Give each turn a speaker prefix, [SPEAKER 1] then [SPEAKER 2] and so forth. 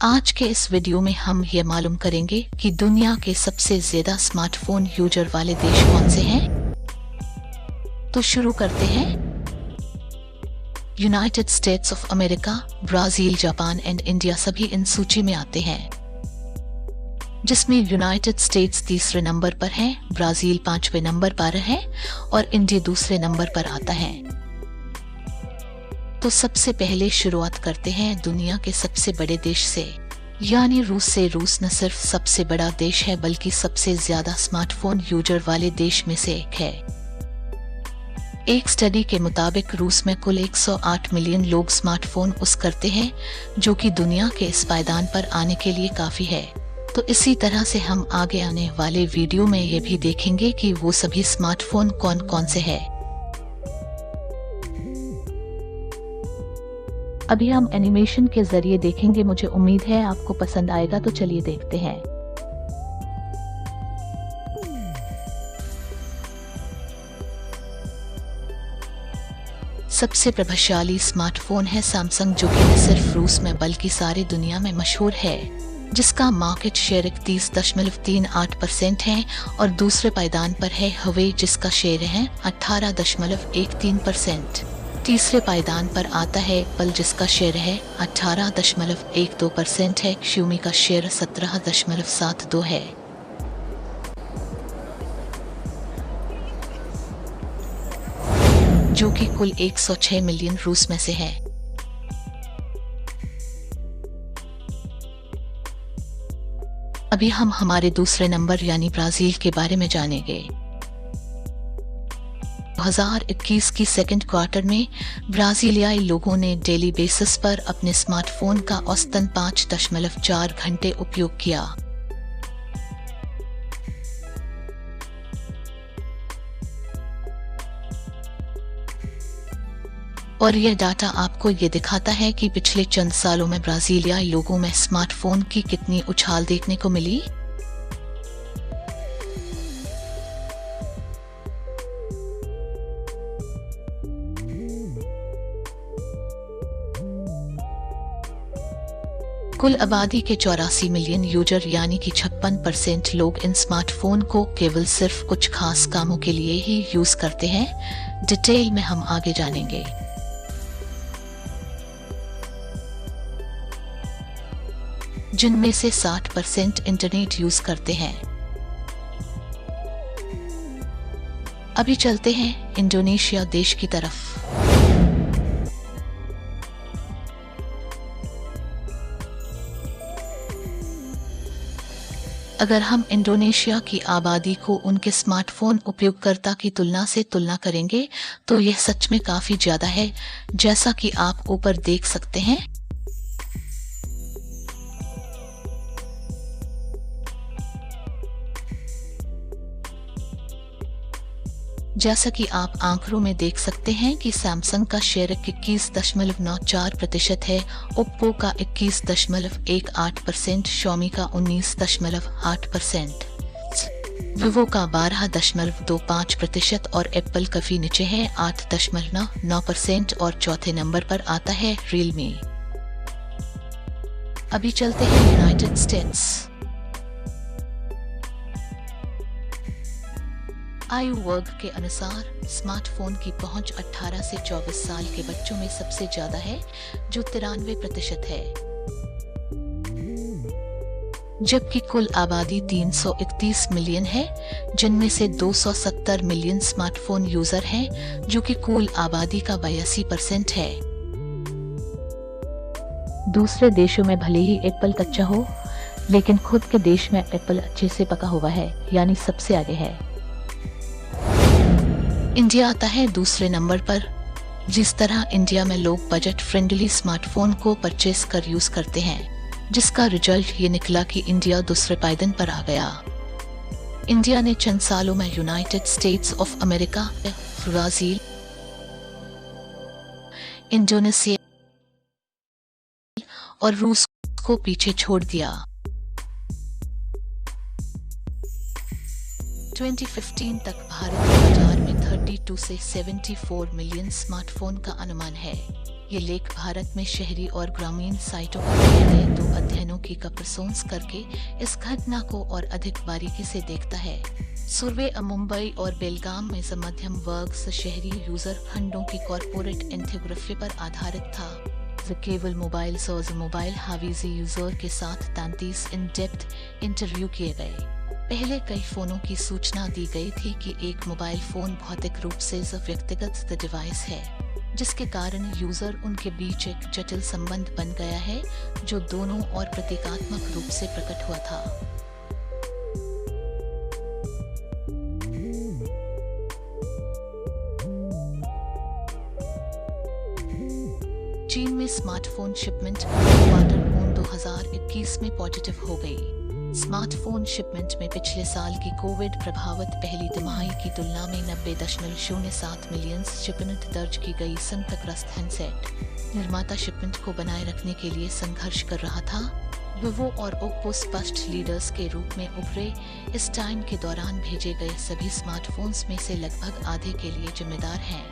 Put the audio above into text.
[SPEAKER 1] आज के इस वीडियो में हम ये मालूम करेंगे कि दुनिया के सबसे ज्यादा स्मार्टफोन यूजर वाले देश कौन से हैं। तो शुरू करते हैं। United states of America, Brazil, Japan and India सभी इन सूची में आते हैं, जिसमें यूनाइटेड स्टेट्स तीसरे नंबर पर है, ब्राजील पांचवें नंबर पर है और इंडिया दूसरे नंबर पर आता है। तो सबसे पहले शुरुआत करते हैं दुनिया के सबसे बड़े देश से, यानी रूस से। रूस न सिर्फ सबसे बड़ा देश है बल्कि सबसे ज्यादा स्मार्टफोन यूजर वाले देश में से एक है। एक स्टडी के मुताबिक रूस में कुल 108 मिलियन लोग स्मार्टफोन यूज करते हैं, जो कि दुनिया के इस पायदान पर आने के लिए काफी है। तो इसी तरह से हम आगे आने वाले वीडियो में ये भी देखेंगे कि वो सभी स्मार्टफोन कौन कौन से हैं। अभी हम एनिमेशन के जरिए देखेंगे, मुझे उम्मीद है आपको पसंद आएगा। तो चलिए देखते हैं। सबसे प्रभावशाली स्मार्टफोन है सैमसंग, जो कि न सिर्फ रूस में बल्कि सारी दुनिया में मशहूर है, जिसका मार्केट शेयर 31.38% है। और दूसरे पायदान पर है हवे, जिसका शेयर है 18.13%। तीसरे पायदान पर आता है एप्पल, जिसका शेयर है 18.12% है। Xiaomi का शेयर 17.72 है। जो कि कुल 106 मिलियन रूस में से है। अभी हम हमारे दूसरे नंबर यानी ब्राजील के बारे में जानेंगे। 2021 की सेकंड क्वार्टर में ब्राजीलियाई लोगों ने डेली बेसिस पर अपने स्मार्टफोन का औसतन 5.4 घंटे उपयोग किया। और यह डाटा आपको ये दिखाता है कि पिछले चंद सालों में ब्राजीलियाई लोगों में स्मार्टफोन की कितनी उछाल देखने को मिली। कुल आबादी के 84 मिलियन यूजर यानी कि 56% लोग इन स्मार्टफोन को केवल सिर्फ कुछ खास कामों के लिए ही यूज करते हैं। डिटेल में हम आगे जानेंगे। जिनमें से 60% इंटरनेट यूज करते हैं। अभी चलते हैं इंडोनेशिया देश की तरफ। अगर हम इंडोनेशिया की आबादी को उनके स्मार्टफोन उपयोगकर्ता की तुलना करेंगे तो यह सच में काफी ज्यादा है, जैसा कि आप ऊपर देख सकते हैं। जैसा कि आप आंकड़ों में देख सकते हैं कि सैमसंग का शेयर 21.94% है, ओप्पो का 21.18%, Xiaomi का 19.8%, विवो का 12.25% और एप्पल काफी नीचे है 8.9% और चौथे नंबर पर आता है रियलमी। अभी चलते हैं यूनाइटेड स्टेट्स। आयु वर्ग के अनुसार स्मार्टफोन की पहुंच 18 से 24 साल के बच्चों में सबसे ज्यादा है, जो 93% है, जबकि कुल आबादी 331 मिलियन है, जिनमें से 270 मिलियन स्मार्टफोन यूजर हैं, जो कि कुल आबादी का 82% है। दूसरे देशों में भले ही एप्पल कच्चा हो, लेकिन खुद के देश में एप्पल अच्छे से पका हुआ है, यानी सबसे आगे है। इंडिया आता है दूसरे नंबर पर। जिस तरह इंडिया में लोग बजट फ्रेंडली स्मार्टफोन को परचेस कर यूज करते हैं, जिसका रिजल्ट ये निकला कि इंडिया दूसरे पायदान पर आ गया। इंडिया ने चंद सालों में United states of America, Brazil, Indonesia और रूस को पीछे छोड़ दिया। 2015 तक भारत के बाजार में 72 से 74 मिलियन स्मार्टफोन का अनुमान है। ये लेख भारत में शहरी और ग्रामीण साइटों पर किए गए 2 अध्ययनों की कंपैरिजन करके इस घटना को और अधिक बारीकी से देखता है। सर्वे मुंबई और बेलगाम में मध्यम वर्ग से शहरी यूजर खंडों की कॉर्पोरेट इंफोग्राफी पर आधारित था। केवल मोबाइल हावीजी यूजर के साथ 33 इन डेप्थ इंटरव्यू किए गए। पहले कई फोनों की सूचना दी गई थी कि एक मोबाइल फोन भौतिक रूप से व्यक्तिगत डिवाइस है, जिसके कारण यूजर उनके बीच एक जटिल संबंध बन गया है जो दोनों और प्रतीकात्मक रूप से प्रकट हुआ था। चीन में स्मार्टफोन शिपमेंट क्वार्टर 2021 में पॉजिटिव हो गई। स्मार्टफोन शिपमेंट में पिछले साल की कोविड प्रभावित पहली तिमाही की तुलना में 90.07 मिलियन शिपमेंट दर्ज की गई। संकटग्रस्त हैंडसेट निर्माता शिपमेंट को बनाए रखने के लिए संघर्ष कर रहा था। विवो और ओप्पो स्पष्ट लीडर्स के रूप में उभरे। इस टाइम के दौरान भेजे गए सभी स्मार्टफोन्स में से लगभग आधे के लिए जिम्मेदार हैं।